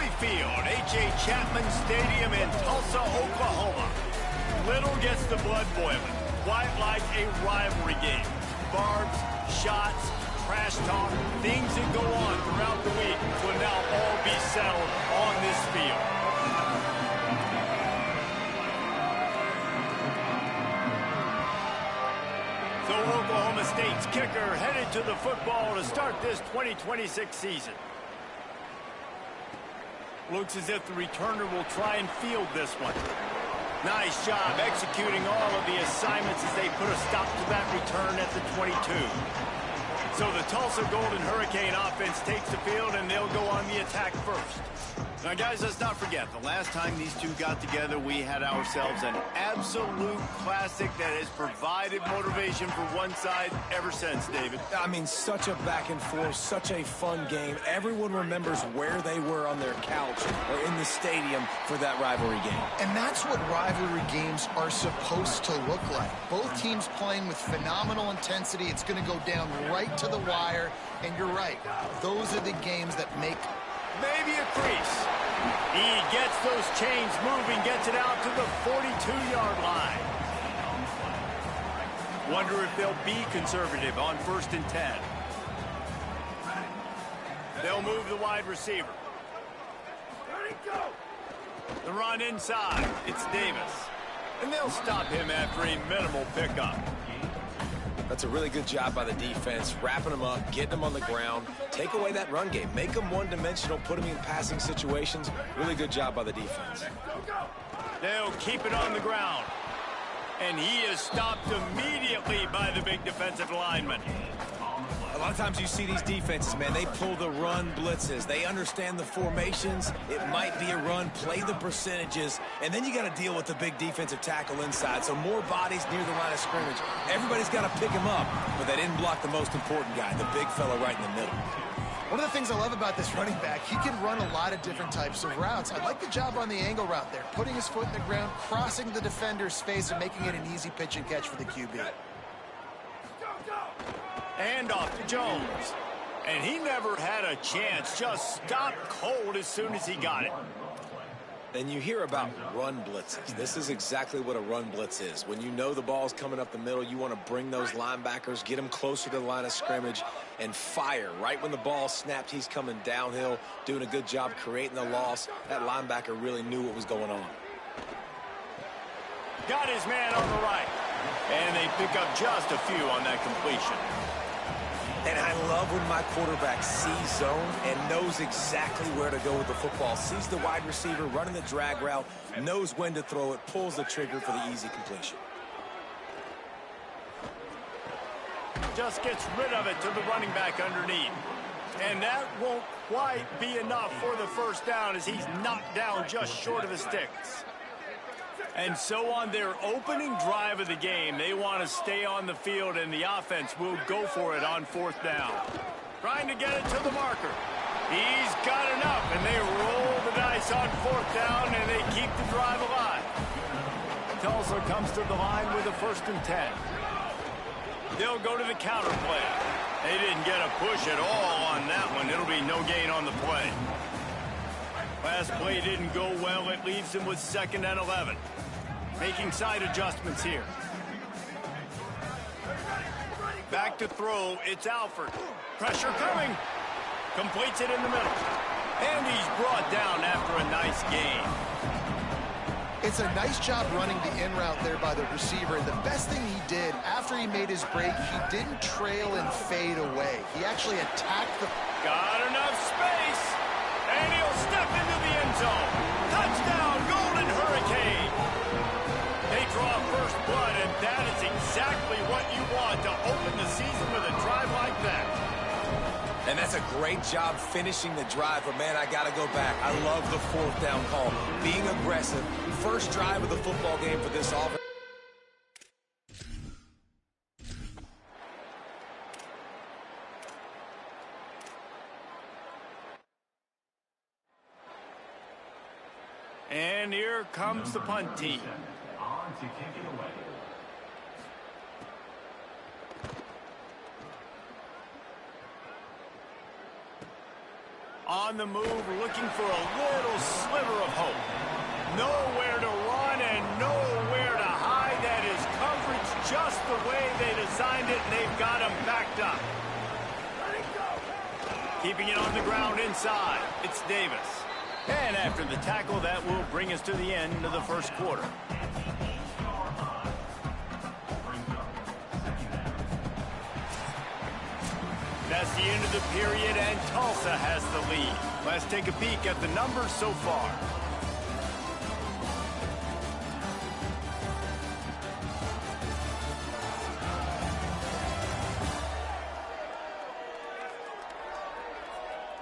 Wrigley Field, H.A. Chapman Stadium in Tulsa, Oklahoma. Little gets the blood boiling, quite like a rivalry game. Barbs, shots, trash talk, things that go on throughout the week will now all be settled on this field. So Oklahoma State's kicker headed to the football to start this 2026 season. Looks as if the returner will try and field this one. Nice job executing all of the assignments as they put a stop to that return at the 22. So the Tulsa Golden Hurricane offense takes the field, and they'll go on the attack first. Now, guys, let's not forget, the last time these two got together, we had ourselves an absolute classic that has provided motivation for one side ever since, David. I mean, such a back and forth, such a fun game. Everyone remembers where they were on their couch or in the stadium for that rivalry game. And that's what rivalry games are supposed to look like. Both teams playing with phenomenal intensity. It's going to go down right to the wire. And you're right, those are the games that make maybe a crease. He gets those chains moving, gets it out to the 42-yard line. Wonder if they'll be conservative on 1st and 10. They'll move the wide receiver. The run inside. It's Davis. And they'll stop him after a minimal pickup. That's a really good job by the defense, wrapping them up, getting them on the ground, take away that run game, make them one-dimensional, put them in passing situations. Really good job by the defense. They'll keep it on the ground. And he is stopped immediately by the big defensive lineman. A lot of times you see these defenses, man, they pull the run blitzes. They understand the formations. It might be a run, play the percentages, and then you got to deal with the big defensive tackle inside. So more bodies near the line of scrimmage. Everybody's got to pick him up, but they didn't block the most important guy, the big fella right in the middle. One of the things I love about this running back, he can run a lot of different types of routes. I like the job on the angle route there, putting his foot in the ground, crossing the defender's face, and making it an easy pitch and catch for the QB. And off to Jones. And he never had a chance. Just stopped cold as soon as he got it. And you hear about run blitzes. This is exactly what a run blitz is. When you know the ball's coming up the middle, you want to bring those linebackers, get them closer to the line of scrimmage, and fire. Right when the ball snapped, he's coming downhill, doing a good job creating the loss. That linebacker really knew what was going on. Got his man on the right. And they pick up just a few on that completion. And I love when my quarterback sees zone and knows exactly where to go with the football. Sees the wide receiver running the drag route, knows when to throw it, pulls the trigger for the easy completion. Just gets rid of it to the running back underneath. And that won't quite be enough for the first down as he's knocked down just short of the sticks. And so on their opening drive of the game, they want to stay on the field, and the offense will go for it on 4th down. Trying to get it to the marker. He's got enough, and they roll the dice on 4th down, and they keep the drive alive. Tulsa comes to the line with a 1st and 10. They'll go to the counter play. They didn't get a push at all on that one. It'll be no gain on the play. Last play didn't go well. It leaves them with 2nd and 11. Making side adjustments here. Back to throw. It's Alford. Pressure coming. Completes it in the middle. And he's brought down after a nice gain. It's a nice job running the in route there by the receiver. And the best thing he did after he made his break, he didn't trail and fade away. He actually attacked the... Got enough space. And he'll step into the end zone. Touchdown, Golden Hurricane. They draw first blood, and that is exactly what you want to open the season with a drive like that. And that's a great job finishing the drive, but man, I got to go back. I love the 4th down call. Being aggressive. First drive of the football game for this offense. And here comes the punt team. On to kick it away. On the move, looking for a little sliver of hope. Nowhere to run and nowhere to hide. That is coverage just the way they designed it, and they've got him backed up. Keeping it on the ground inside, it's Davis. And after the tackle, that will bring us to the end of the first quarter. That's the end of the period, and Tulsa has the lead. Let's take a peek at the numbers so far.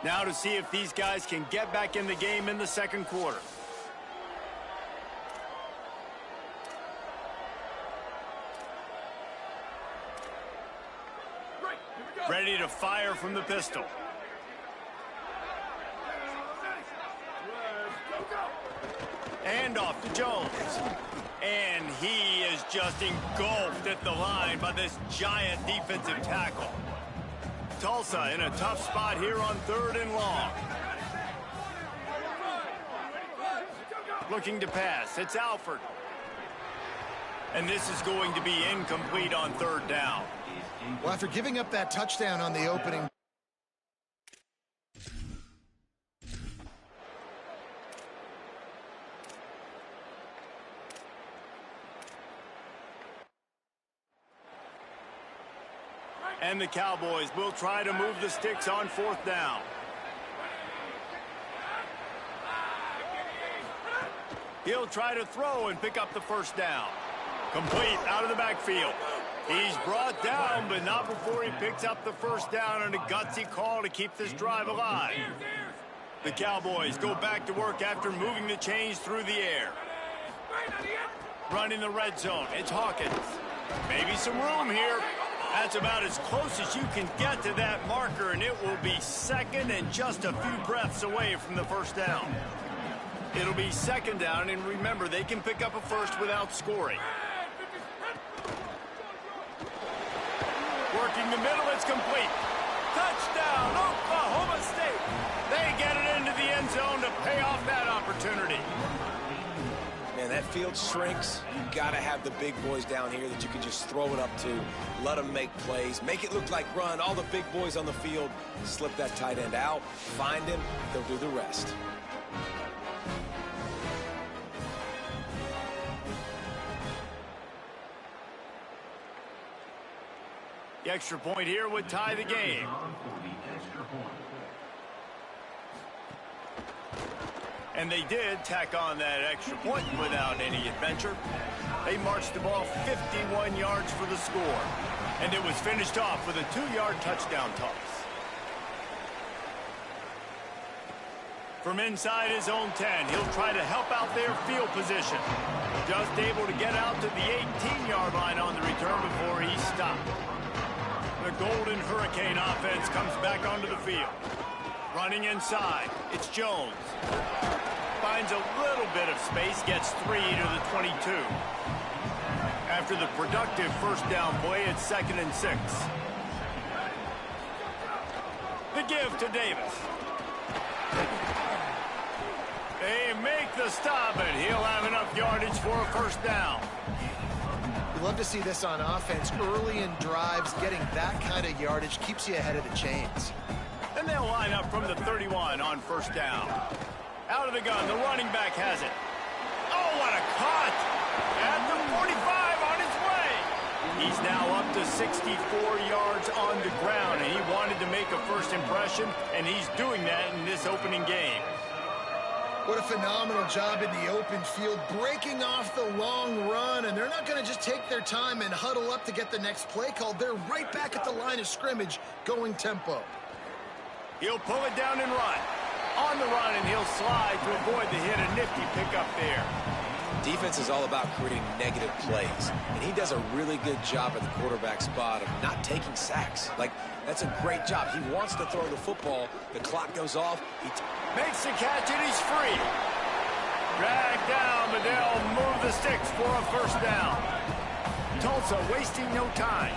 Now to see if these guys can get back in the game in the second quarter. Ready to fire from the pistol. And off to Jones. And he is just engulfed at the line by this giant defensive tackle. Tulsa in a tough spot here on 3rd and long. Looking to pass. It's Alford. And this is going to be incomplete on 3rd down. Well, after giving up that touchdown on the opening... And the Cowboys will try to move the sticks on 4th down. He'll try to throw and pick up the 1st down. Complete out of the backfield. He's brought down, but not before he picks up the 1st down and a gutsy call to keep this drive alive. The Cowboys go back to work after moving the chains through the air. Running the red zone. It's Hawkins. Maybe some room here. That's about as close as you can get to that marker, and it will be 2nd and just a few breaths away from the 1st down. It'll be 2nd down, and remember, they can pick up a 1st without scoring. Working the middle, it's complete. Touchdown, Oklahoma State. They get it into the end zone to pay off that opportunity. Man, that field shrinks. You got to have the big boys down here that you can just throw it up to, let them make plays, make it look like run. All the big boys on the field, slip that tight end out, find him, they'll do the rest. The extra point here would tie the game. And they did tack on that extra point without any adventure. They marched the ball 51 yards for the score. And it was finished off with a 2-yard touchdown toss. From inside his own 10, he'll try to help out their field position. Just able to get out to the 18-yard line on the return before he stopped. The Golden Hurricane offense comes back onto the field. Running inside, it's Jones. Finds a little bit of space, gets 3 to the 22. After the productive 1st down play, it's 2nd and 6. The give to Davis. They make the stop, and he'll have enough yardage for a 1st down. You love to see this on offense. Early in drives, getting that kind of yardage keeps you ahead of the chains. And they'll line up from the 31 on 1st down. Out of the gun, the running back has it. Oh, what a cut! At the 45 on his way. He's now up to 64 yards on the ground, and he wanted to make a 1st impression, and he's doing that in this opening game. What a phenomenal job in the open field, breaking off the long run, and they're not going to just take their time and huddle up to get the next play called. They're right back at the line of scrimmage, going tempo. He'll pull it down and run. On the run, and he'll slide to avoid the hit. A nifty pickup there. Defense is all about creating negative plays, and he does a really good job at the quarterback spot of not taking sacks. Like, that's a great job. He wants to throw the football. The clock goes off. He makes the catch, and he's free. Dragged down, but they'll move the sticks for a 1st down. Tulsa wasting no time.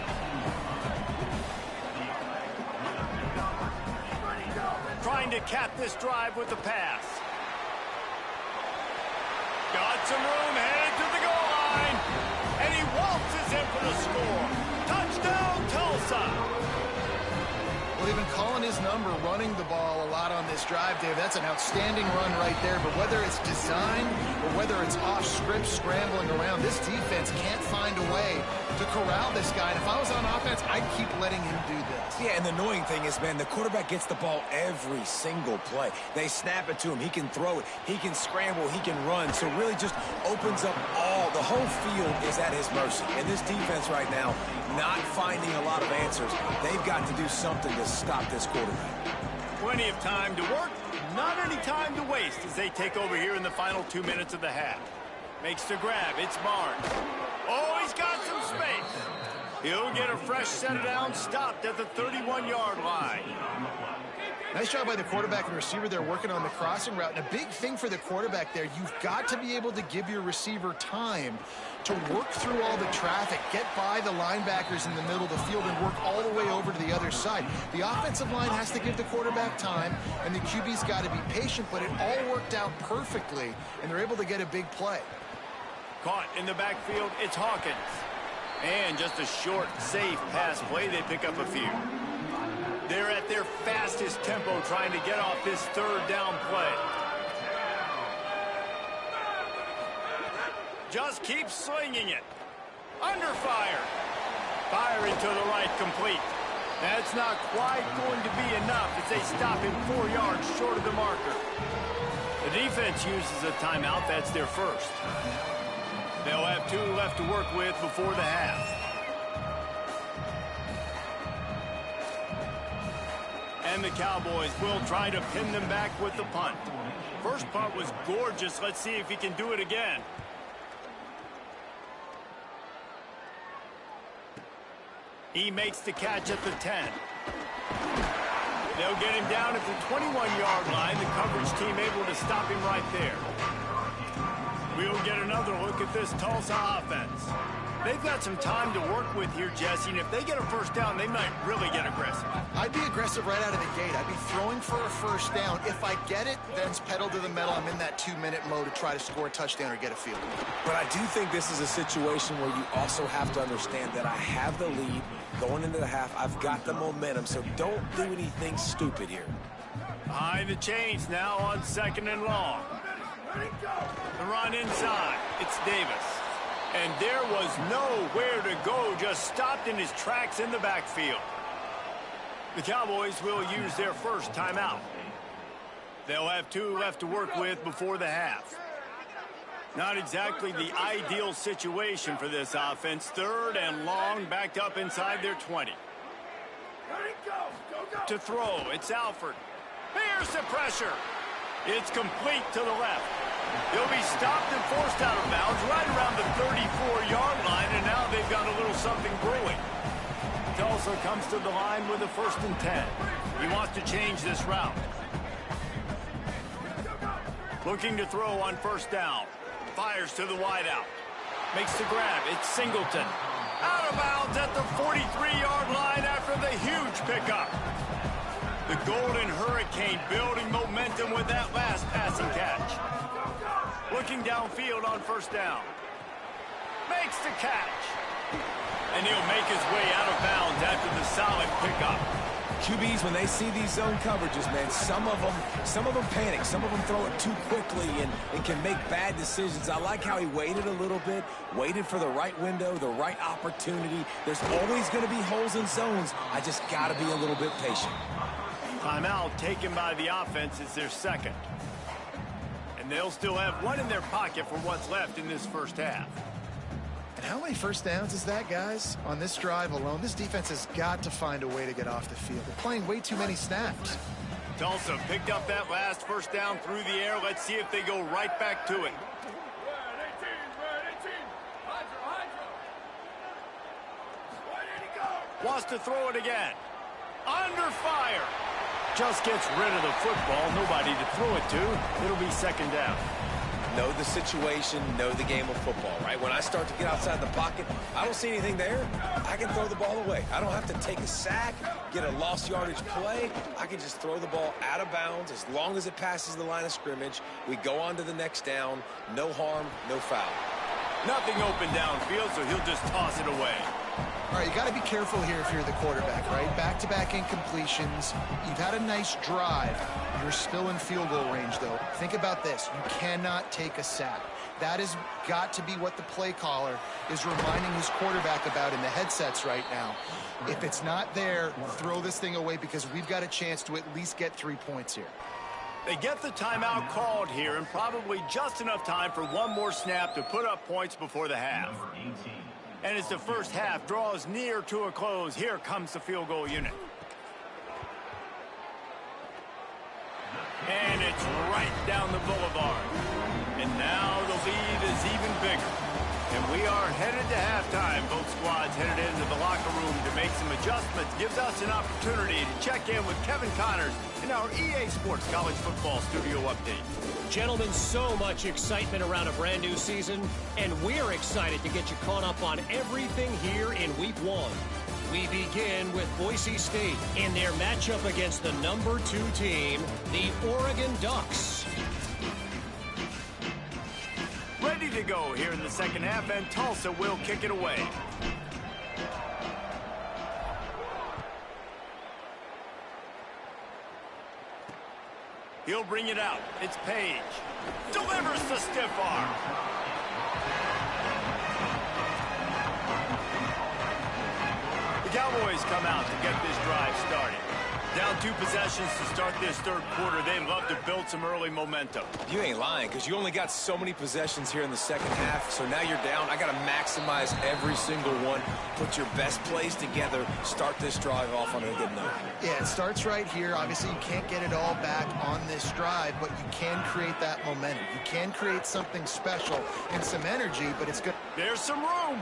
trying to cap this drive with the pass. Got some room, headed to the goal line. And he waltzes in for the score. Touchdown, Tulsa. Well, they've been calling his number, running the ball a lot on this drive, Dave. That's an outstanding run right there. But whether it's designed or whether it's off script, scrambling around, this defense can't find a way to corral this guy. And if I was on offense, I'd keep letting him do this. Yeah, and the annoying thing is, man, the quarterback gets the ball every single play. They snap it to him. He can throw it. He can scramble. He can run. So really just opens up the whole field is at his mercy. And this defense right now, not finding a lot of answers. They've got to do something to stop this quarterback. Plenty of time to work, not any time to waste as they take over here in the final 2 minutes of the half. Makes the grab. It's Barnes. Oh, he's got some space. He'll get a fresh set of downs, stopped at the 31-yard line. Nice job by the quarterback and receiver there working on the crossing route. And a big thing for the quarterback there, you've got to be able to give your receiver time to work through all the traffic, get by the linebackers in the middle of the field, and work all the way over to the other side. The offensive line has to give the quarterback time, and the QB's got to be patient, but it all worked out perfectly, and they're able to get a big play. Caught in the backfield, it's Hawkins. And just a short, safe pass play, they pick up a few. They're at their fastest tempo trying to get off this third down play. Just keep slinging it. Under fire. Fire into the right, complete. That's not quite going to be enough as they stop him 4 yards short of the marker. The defense uses a timeout. That's their first. They'll have 2 left to work with before the half. And the Cowboys will try to pin them back with the punt. First punt was gorgeous. Let's see if he can do it again. He makes the catch at the 10. They'll get him down at the 21-yard line. The coverage team able to stop him right there. We'll get another look at this Tulsa offense. They've got some time to work with here, Jesse, and if they get a first down, they might really get aggressive. I'd be aggressive right out of the gate. I'd be throwing for a first down. If I get it, then it's pedal to the metal. I'm in that 2-minute mode to try to score a touchdown or get a field goal. But I do think this is a situation where you also have to understand that I have the lead going into the half. I've got the momentum, so don't do anything stupid here. Behind the chains now on 2nd and long. The run inside. It's Davis. And there was nowhere to go, just stopped in his tracks in the backfield. The Cowboys will use their first timeout. They'll have 2 left to work with before the half. Not exactly the ideal situation for this offense. 3rd and long, backed up inside their 20. To throw, it's Alford. Here's the pressure. It's complete to the left. He'll be stopped and forced out of bounds right around the 34-yard line, and now they've got a little something brewing. Tulsa comes to the line with a 1st and 10. He wants to change this route. Looking to throw on 1st down. Fires to the wideout. Makes the grab. It's Singleton. Out of bounds at the 43-yard line after the huge pickup. The Golden Hurricane building momentum with that last passing catch. Looking downfield on 1st down. Makes the catch. And he'll make his way out of bounds after the solid pickup. QBs, when they see these zone coverages, man, some of them panic. Some of them throw it too quickly and can make bad decisions. I like how he waited a little bit, waited for the right window, the right opportunity. There's always going to be holes in zones. I just got to be a little bit patient. Timeout taken by the offense is their 2nd. And they'll still have 1 in their pocket for what's left in this first half. And how many first downs is that, guys? On this drive alone, this defense has got to find a way to get off the field. They're playing way too many snaps. Tulsa picked up that last 1st down through the air. Let's see if they go right back to it. Wants to throw it again. Under fire. Just gets rid of the football. Nobody to throw it to. It'll be 2nd down. know the situation, know the game of football, right? When I start to get outside the pocket, I don't see anything there. I can throw the ball away. I don't have to take a sack, get a lost yardage play. I can just throw the ball out of bounds as long as it passes the line of scrimmage. We go on to the next down. No harm, no foul. Nothing open downfield, so he'll just toss it away. All right, you got to be careful here if you're the quarterback, right? Back-to-back incompletions. You've had a nice drive. You're still in field goal range, though. Think about this. You cannot take a sack. That has got to be what the play caller is reminding his quarterback about in the headsets right now. If it's not there, throw this thing away because we've got a chance to at least get 3 points here. They get the timeout called here and probably just enough time for one more snap to put up points before the half. And as the first half draws near to a close, here comes the field goal unit. And it's right down the boulevard. And now the lead is even bigger. And we are headed to halftime. Both squads headed into the locker room to make some adjustments. Gives us an opportunity to check in with Kevin Connors in our EA Sports College Football Studio Update. Gentlemen, so much excitement around a brand new season, and we're excited to get you caught up on everything here in Week 1. We begin with Boise State in their matchup against the number 2 team, the Oregon Ducks. Ready to go here in the second half, and Tulsa will kick it away. He'll bring it out. It's Page. Delivers the stiff arm. The Cowboys come out to get this drive started. Down 2 possessions to start this third quarter. They'd love to build some early momentum. You ain't lying, because you only got so many possessions here in the second half, so now you're down. I got to maximize every single one, put your best plays together, start this drive off on a good note. Yeah, it starts right here. Obviously, you can't get it all back on this drive, but you can create that momentum. You can create something special and some energy, but it's good. There's some room.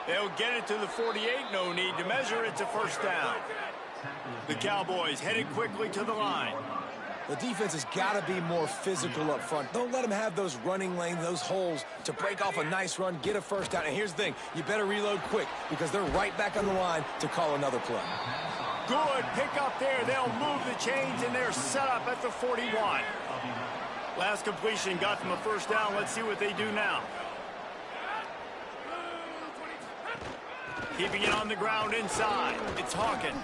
They'll get it to the 48. No need to measure. It's a first down. The Cowboys headed quickly to the line. The defense has got to be more physical up front. Don't let them have those running lanes, those holes to break off a nice run, get a first down. And here's the thing, you better reload quick because they're right back on the line to call another play. Good pick up there. They'll move the chains, and they're set up at the 41. Last completion got them a first down. Let's see what they do now. Keeping it on the ground inside. It's Hawkins.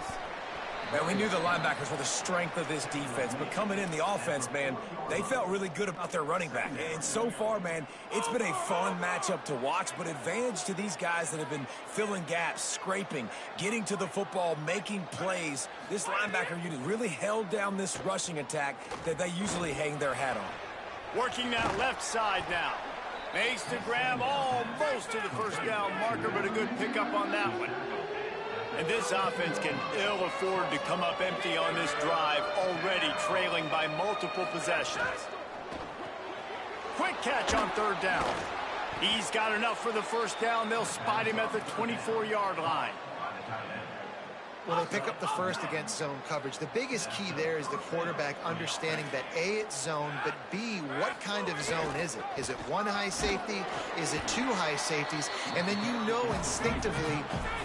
Man, we knew the linebackers were the strength of this defense, but coming in the offense, man, they felt really good about their running back. And so far, man, it's been a fun matchup to watch, but advantage to these guys that have been filling gaps, scraping, getting to the football, making plays. This linebacker unit really held down this rushing attack that they usually hang their hat on. Working that left side now. Makes the grab almost to the first down marker, but a good pickup on that one. And this offense can ill afford to come up empty on this drive, already trailing by multiple possessions. Quick catch on third down. He's got enough for the first down. They'll spot him at the 24-yard line. Well, they pick up the first against zone coverage. The biggest key there is the quarterback understanding that A, it's zone, but B, what kind of zone is it? Is it 1 high safety? Is it 2 high safeties? And then you know instinctively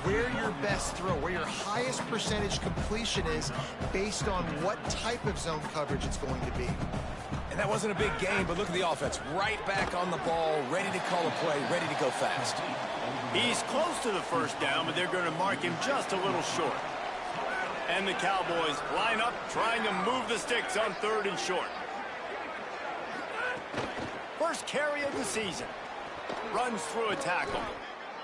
where your best throw, where your highest percentage completion is based on what type of zone coverage it's going to be. And that wasn't a big game, but look at the offense. Right back on the ball, ready to call a play, ready to go fast. He's close to the first down, but they're going to mark him just a little short. And the Cowboys line up, trying to move the sticks on third and short. First carry of the season. Runs through a tackle.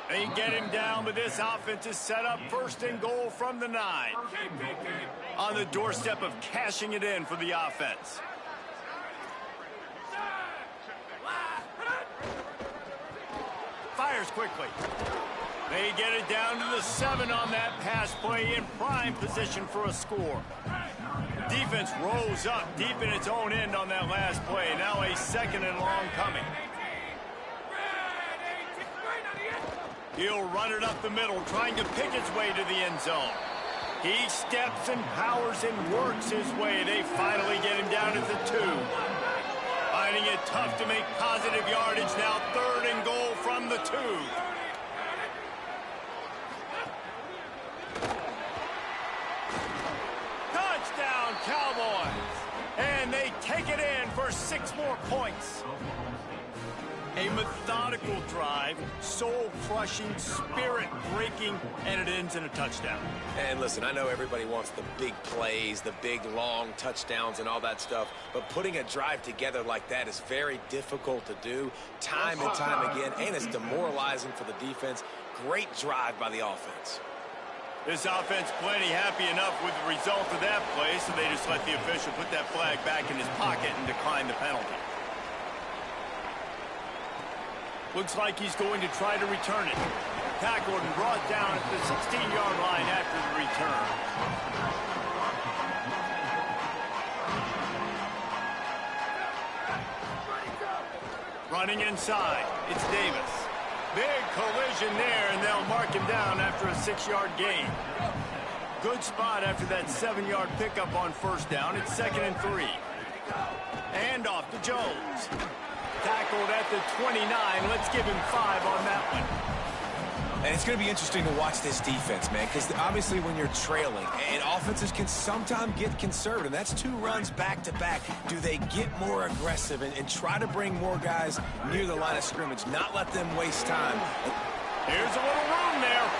They get him down, but this offense is set up first and goal from the 9. On the doorstep of cashing it in for the offense. Fires quickly. They get it down to the 7 on that pass play, in prime position for a score. Defense rolls up deep in its own end on that last play. Now a second and long coming. He'll run it up the middle, trying to pick its way to the end zone. He steps and powers and works his way. They finally get him down at the 2. Finding tough to make positive yardage now. 3rd and goal from the 2. Touchdown, Cowboys. And they take it in for 6 more points. A methodical drive, soul-crushing, spirit-breaking, and it ends in a touchdown. And listen, I know everybody wants the big plays, the big, long touchdowns and all that stuff, but putting a drive together like that is very difficult to do time and time again, and it's demoralizing for the defense. Great drive by the offense. This offense plenty happy enough with the result of that play, so they just let the official put that flag back in his pocket and decline the penalty. Looks like he's going to try to return it. Tackled and brought down at the 16-yard line after the return. Running inside, it's Davis. Big collision there, and they'll mark him down after a 6-yard gain. Good spot after that 7-yard pickup on 1st down. It's 2nd and 3. And off to Jones. Tackled at the 29. Let's give him 5 on that one. And it's going to be interesting to watch this defense, man, because obviously when you're trailing, and offenses can sometimes get conservative. That's 2 runs back-to-back. Do they get more aggressive and try to bring more guys near the line of scrimmage, not let them waste time? Here's a little room there.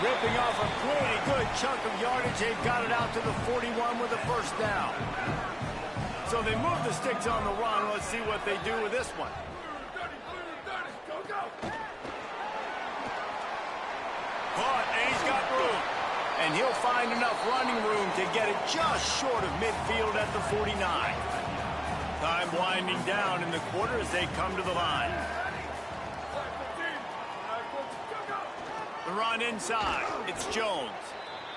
Ripping off a pretty good chunk of yardage. They've got it out to the 41 with a 1st down. So they move the sticks on the run. Let's see what they do with this one. Caught, and he's got room. And he'll find enough running room to get it just short of midfield at the 49. Time winding down in the quarter as they come to the line. The run inside. It's Jones.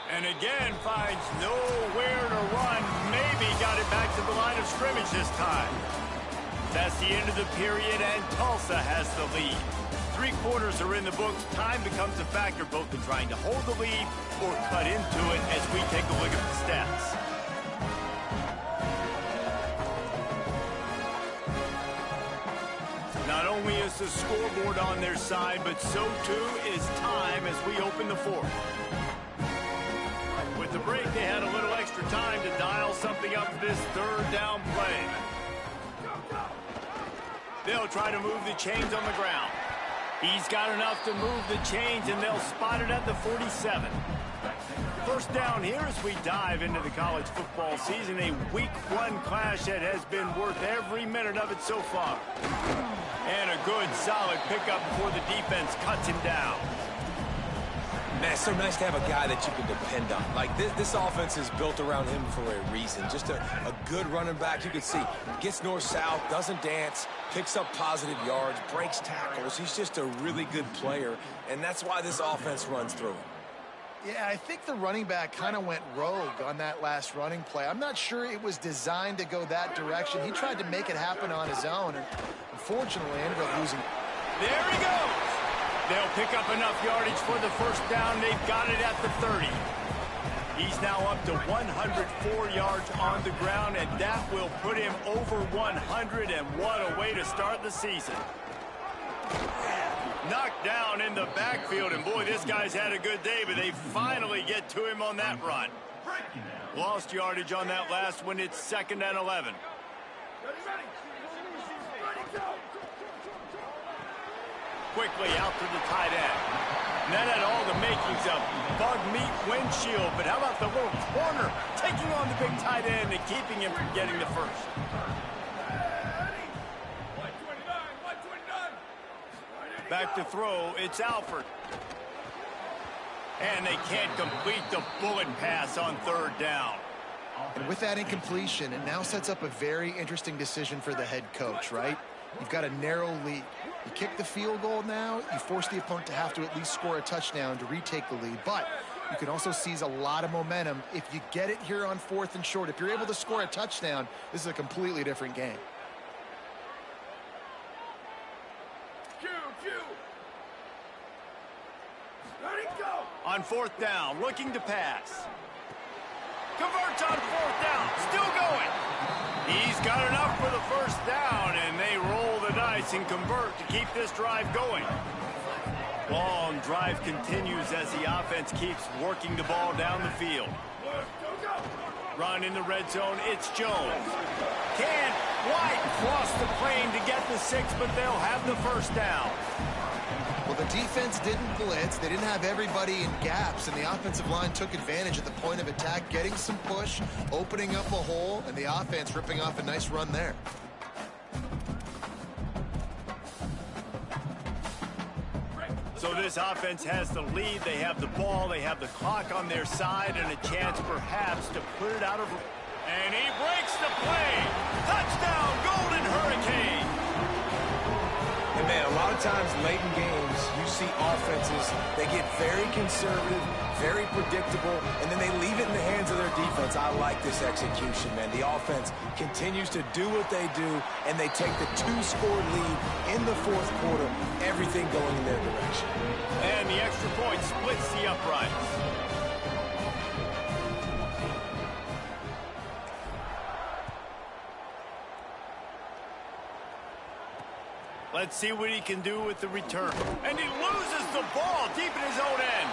And again finds nowhere to run. Maybe got it back to the line of scrimmage this time. That's the end of the period, and Tulsa has the lead. 3 quarters are in the books. Time becomes a factor both in trying to hold the lead or cut into it as we take a look at the stats. Not only is the scoreboard on their side, but so too is time as we open the 4th. With the break, they had a little extra time to dial something up for this 3rd down play. They'll try to move the chains on the ground. He's got enough to move the chains, and they'll spot it at the 47. 1st down here as we dive into the college football season. A week 1 clash that has been worth every minute of it so far. And a good, solid pickup before the defense cuts him down. Man, it's so nice to have a guy that you can depend on. Like, this offense is built around him for a reason. Just a good running back. You can see, gets north-south, doesn't dance, picks up positive yards, breaks tackles. He's just a really good player, and that's why this offense runs through him. Yeah, I think the running back kind of went rogue on that last running play. I'm not sure it was designed to go that direction. He tried to make it happen on his own, and unfortunately ended up losing. There he goes. They'll pick up enough yardage for the 1st down. They've got it at the 30. He's now up to 104 yards on the ground, and that will put him over 100, and what a way to start the season. Knocked down in the backfield, and boy, this guy's had a good day, but they finally get to him on that run. Lost yardage on that last one. It's 2nd and 11. Quickly out to the tight end. And that had all the makings of bug meat windshield, but how about the little corner taking on the big tight end and keeping him from getting the 1st? Back to throw, it's Alford. And they can't complete the bullet pass on 3rd down. And with that incompletion, it now sets up a very interesting decision for the head coach, right? You've got a narrow lead. You kick the field goal now, you force the opponent to have to at least score a touchdown to retake the lead. But you can also seize a lot of momentum if you get it here on 4th and short. If you're able to score a touchdown, this is a completely different game. On 4th down, looking to pass. Converts on 4th down, still going. He's got enough for the 1st down, and they and convert to keep this drive going. Long drive continues as the offense keeps working the ball down the field. Run in the red zone, it's Jones. Can't quite cross the plane to get the 6, but they'll have the first down. Well, the defense didn't blitz. They didn't have everybody in gaps, and the offensive line took advantage at the point of attack, getting some push, opening up a hole, and the offense ripping off a nice run there. So this offense has the lead. They have the ball. They have the clock on their side and a chance perhaps to put it out of... And he breaks the play. Touchdown, Golden Hurricane. And man, a lot of times late in games, you see offenses, they get very conservative, very predictable, and then they leave it in the hands of their defense. I like this execution, man. The offense continues to do what they do, and they take the 2-score lead in the fourth quarter, everything going in their direction. And the extra point splits the uprights. Let's see what he can do with the return. And he loses the ball deep in his own end.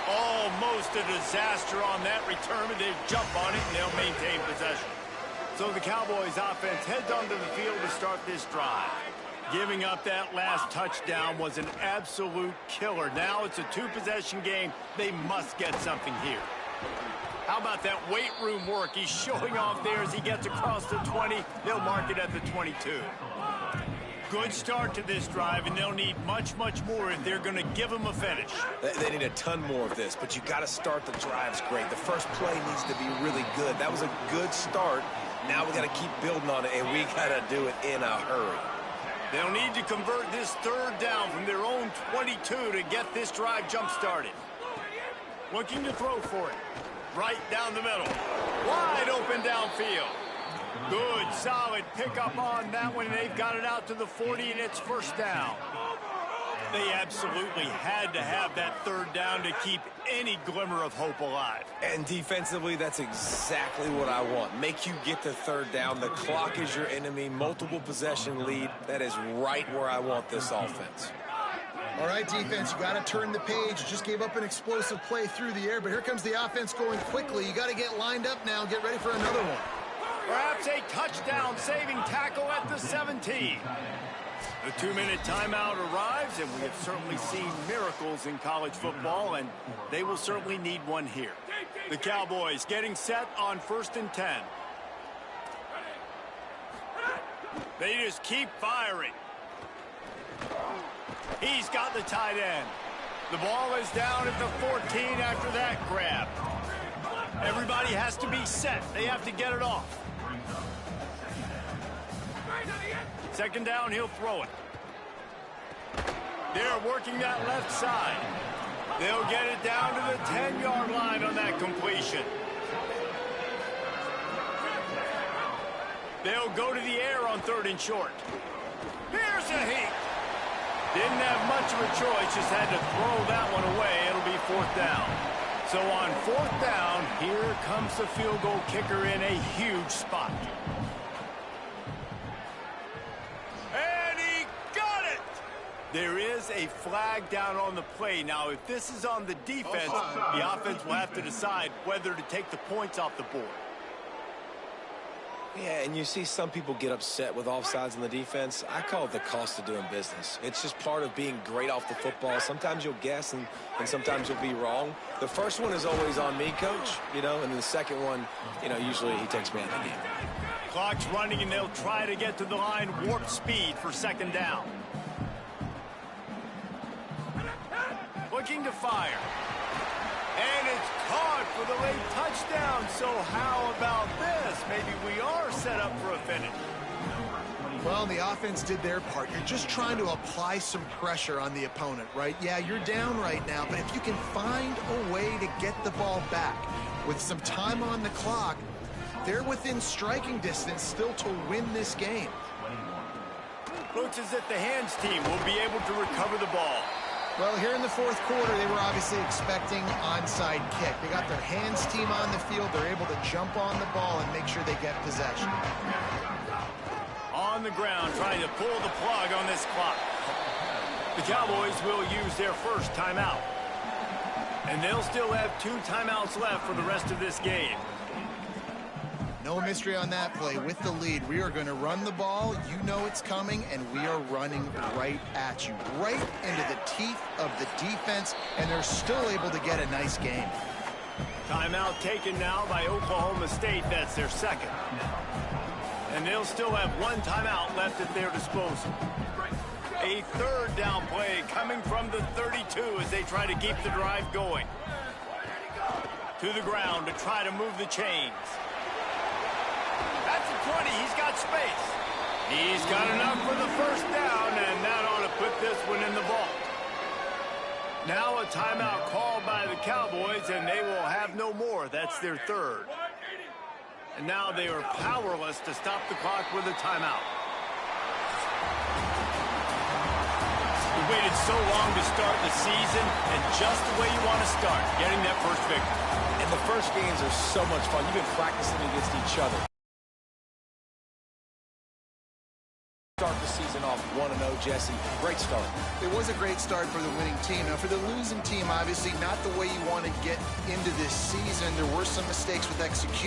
Almost a disaster on that return, but they jump on it and they'll maintain possession. So the Cowboys offense heads onto the field to start this drive. Giving up that last touchdown was an absolute killer. Now it's a 2-possession game. They must get something here. How about that weight room work? He's showing off there as he gets across the 20. They'll mark it at the 22. Good start to this drive, and they'll need much, much more if they're going to give them a finish. They need a ton more of this, but you got to start the drives great. The first play needs to be really good. That was a good start. Now we got to keep building on it, and we got to do it in a hurry. They'll need to convert this third down from their own 22 to get this drive jump-started. Looking to throw for it. Right down the middle. Wide open downfield. Good, solid pickup on that one. They've got it out to the 40, and it's first down. They absolutely had to have that third down to keep any glimmer of hope alive. And defensively, that's exactly what I want. Make you get the third down. The clock is your enemy. Multiple possession lead. That is right where I want this offense. All right, defense, you got to turn the page. You just gave up an explosive play through the air, but here comes the offense going quickly. You got to get lined up now. Get ready for another one. Perhaps a touchdown-saving tackle at the 17. The 2-minute timeout arrives, and we have certainly seen miracles in college football, and they will certainly need one here. The Cowboys getting set on 1st and 10. They just keep firing. He's got the tight end. The ball is down at the 14 after that grab. Everybody has to be set. They have to get it off. Second down, he'll throw it. They're working that left side. They'll get it down to the 10-yard line on that completion. They'll go to the air on 3rd and short. Here's a hit. Didn't have much of a choice, just had to throw that one away. It'll be 4th down. So on 4th down, here comes the field goal kicker in a huge spot. And he got it! There is a flag down on the play. Now, if this is on the defense, the offense will have to decide whether to take the points off the board. Yeah, and you see some people get upset with offsides in the defense. I call it the cost of doing business. It's just part of being great off the football. Sometimes you'll guess, and sometimes you'll be wrong. The first one is always on me, Coach, and then the second one, usually he takes me out of the game. Clock's running, and they'll try to get to the line warp speed for 2nd down. Looking to fire. And it's caught for the late touchdown. So how about this? Maybe we are set up for a finish. Well, the offense did their part. You're just trying to apply some pressure on the opponent, right? Yeah, you're down right now, but if you can find a way to get the ball back with some time on the clock, they're within striking distance still to win this game. Looks as if the hands team will be able to recover the ball. Well, here in the 4th quarter, they were obviously expecting onside kick. They got their hands team on the field. They're able to jump on the ball and make sure they get possession. On the ground trying to pull the plug on this clock. The Cowboys will use their first timeout. And they'll still have 2 timeouts left for the rest of this game. No mystery on that play. With the lead, we are going to run the ball. You know it's coming, and we are running right at you, right into the teeth of the defense, and they're still able to get a nice game. Timeout taken now by Oklahoma State. That's their second. And they'll still have 1 timeout left at their disposal. A third down play coming from the 32 as they try to keep the drive going. To the ground to try to move the chains. That's a 20. He's got space. He's got enough for the first down, and that ought to put this one in the vault. Now a timeout called by the Cowboys, and they will have no more. That's their third. And now they are powerless to stop the clock with a timeout. We waited so long to start the season, and just the way you want to start, getting that first victory. And the first games are so much fun. You've been practicing against each other. Start the season off 1-0, Jesse. Great start. It was a great start for the winning team. Now, for the losing team, obviously not the way you want to get into this season. There were some mistakes with execution.